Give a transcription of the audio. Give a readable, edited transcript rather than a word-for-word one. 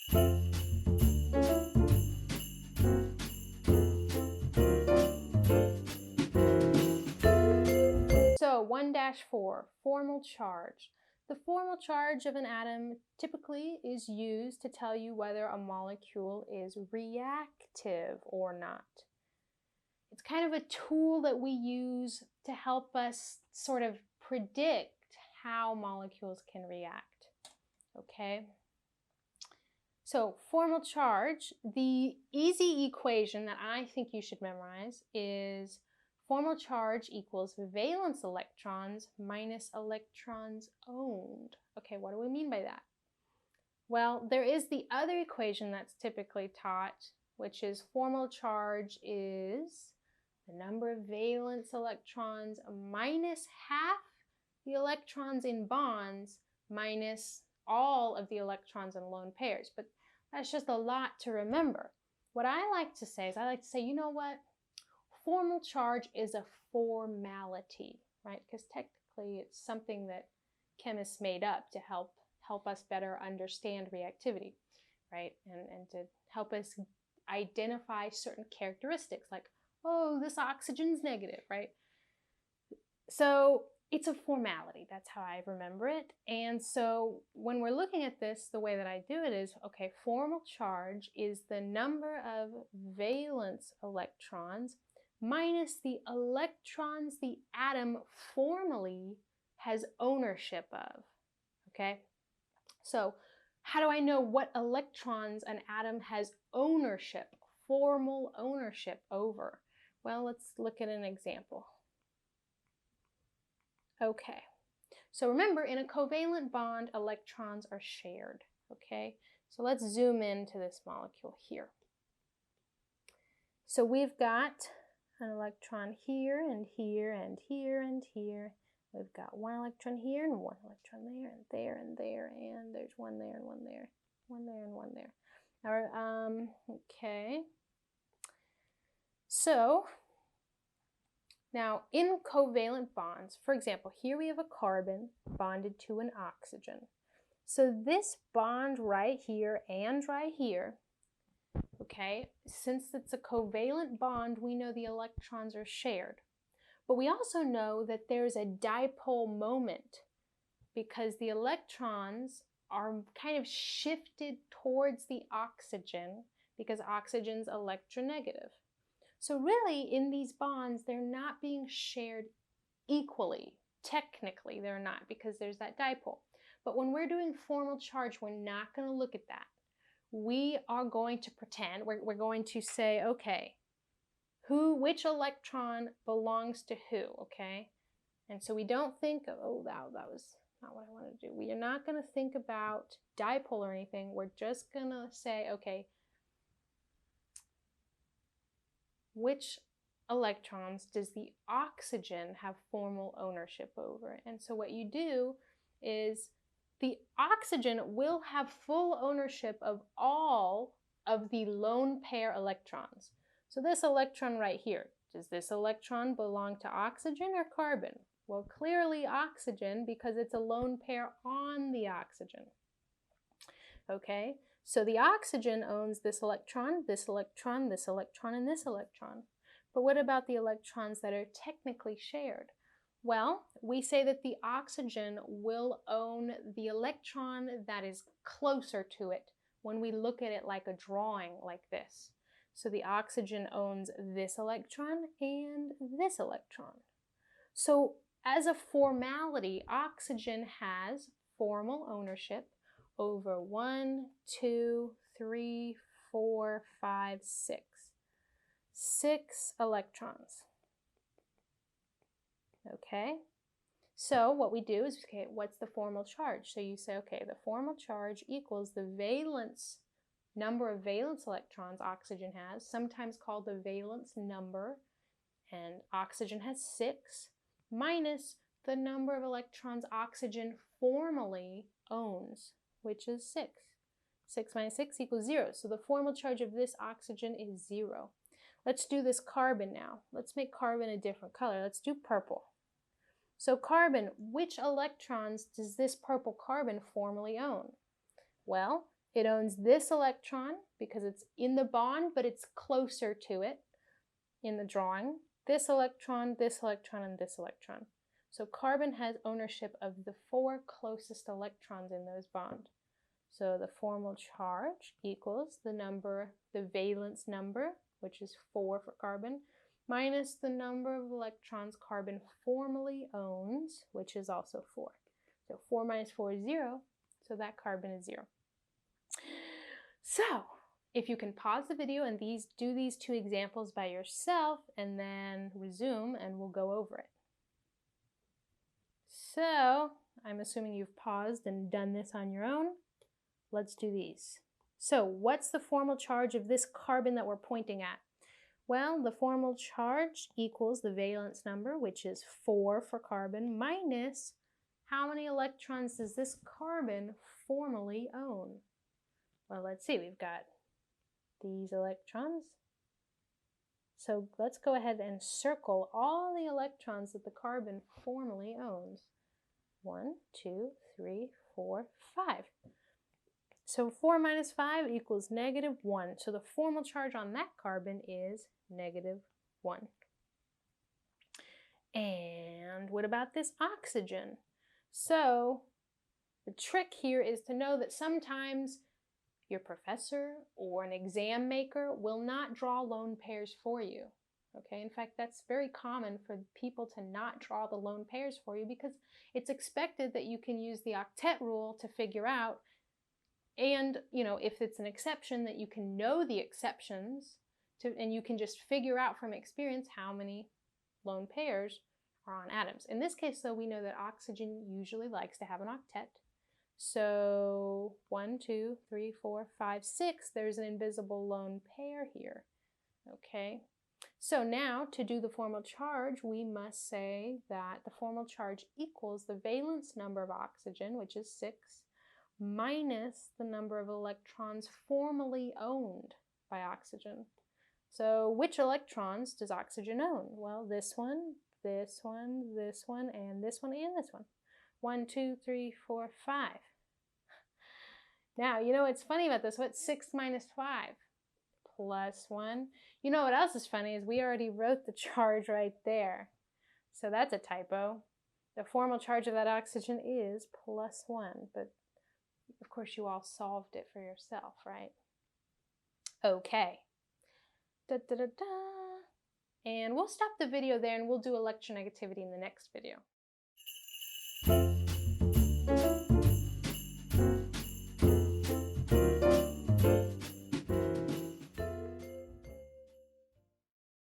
So 1-4, formal charge. The formal charge of an atom typically is used to tell you whether a molecule is reactive or not. It's kind of a tool that we use to help us sort of predict how molecules can react, okay? So formal charge, the easy equation that I think you should memorize is formal charge equals valence electrons minus electrons owned. Okay, what do we mean by that? Well, there is the other equation that's typically taught, which is formal charge is the number of valence electrons minus half the electrons in bonds minus all of the electrons in lone pairs. But that's just a lot to remember. What I like to say is you know what? Formal charge is a formality, right? Because technically it's something that chemists made up to help us better understand reactivity, right? And to help us identify certain characteristics like, oh, this oxygen's negative, right? So it's a formality. That's how I remember it. And so when we're looking at this, the way that I do it is, okay, formal charge is the number of valence electrons minus the electrons the atom formally has ownership of, okay? So how do I know what electrons an atom has ownership, formal ownership over? Well, let's look at an example. Okay, so remember, in a covalent bond, electrons are shared, okay? So let's zoom into this molecule here. So we've got an electron here and here and here and here. We've got one electron here and one electron there and there and there, and there's one there and one there, one there and one there. All right, okay. So now, in covalent bonds, for example, here we have a carbon bonded to an oxygen. So this bond right here and right here, okay, since it's a covalent bond, we know the electrons are shared. But we also know that there's a dipole moment because the electrons are kind of shifted towards the oxygen because oxygen's electronegative. So really, in these bonds, they're not being shared equally. Technically, they're not because there's that dipole. But when we're doing formal charge, we're not going to look at that. We are going to pretend, we're going to say, okay, which electron belongs to who, okay? And so we don't think, oh, that was not what I want to do. We are not going to think about dipole or anything. We're just going to say, okay, which electrons does the oxygen have formal ownership over? And so what you do is the oxygen will have full ownership of all of the lone pair electrons. So this electron right here, does this electron belong to oxygen or carbon? Well, clearly oxygen because it's a lone pair on the oxygen. Okay, so the oxygen owns this electron, this electron, this electron, and this electron. But what about the electrons that are technically shared? Well, we say that the oxygen will own the electron that is closer to it when we look at it like a drawing like this. So the oxygen owns this electron and this electron. So as a formality, oxygen has formal ownership over 1, 2, 3, 4, 5, 6. 6 electrons. Okay, so what we do is, okay, what's the formal charge? So you say, okay, the formal charge equals the valence, number of valence electrons oxygen has, sometimes called the valence number, and oxygen has 6, minus the number of electrons oxygen formally owns, which is 6. 6 minus 6 equals 0. So the formal charge of this oxygen is 0. Let's do this carbon now. Let's make carbon a different color. Let's do purple. So carbon, which electrons does this purple carbon formally own? Well, It owns this electron because it's in the bond, but it's closer to it in the drawing. This electron, this electron, and this electron. So carbon has ownership of the 4 closest electrons in those bonds. So the formal charge equals the number, the valence number, which is 4 for carbon, minus the number of electrons carbon formally owns, which is also 4. So 4 minus 4 is 0, so that carbon is 0. So, if you can pause the video and do these 2 examples by yourself and then resume and we'll go over it. So, I'm assuming you've paused and done this on your own. Let's do these. So, what's the formal charge of this carbon that we're pointing at? Well, the formal charge equals the valence number, which is 4 for carbon, minus how many electrons does this carbon formally own? Well, let's see, we've got these electrons. So let's go ahead and circle all the electrons that the carbon formally owns. 1, 2, 3, 4, 5. So 4 minus 5 equals -1. So the formal charge on that carbon is -1. And what about this oxygen? So the trick here is to know that sometimes your professor or an exam maker will not draw lone pairs for you. Okay, in fact, that's very common for people to not draw the lone pairs for you because it's expected that you can use the octet rule to figure out, and if it's an exception, that you can know the exceptions and you can just figure out from experience how many lone pairs are on atoms. In this case, though, we know that oxygen usually likes to have an octet. So 1, 2, 3, 4, 5, 6, there's an invisible lone pair here. Okay, so now to do the formal charge, we must say that the formal charge equals the valence number of oxygen, which is 6, minus the number of electrons formally owned by oxygen. So which electrons does oxygen own? Well, this one, this one, this one, and this one, and this one. 1, 2, 3, 4, 5. Now, what's funny about this? What's 6 minus 5? Plus 1. You know what else is funny is we already wrote the charge right there. So that's a typo. The formal charge of that oxygen is +1. But, of course, you all solved it for yourself, right? Okay. Da, da, da, da. And we'll stop the video there and we'll do electronegativity in the next video.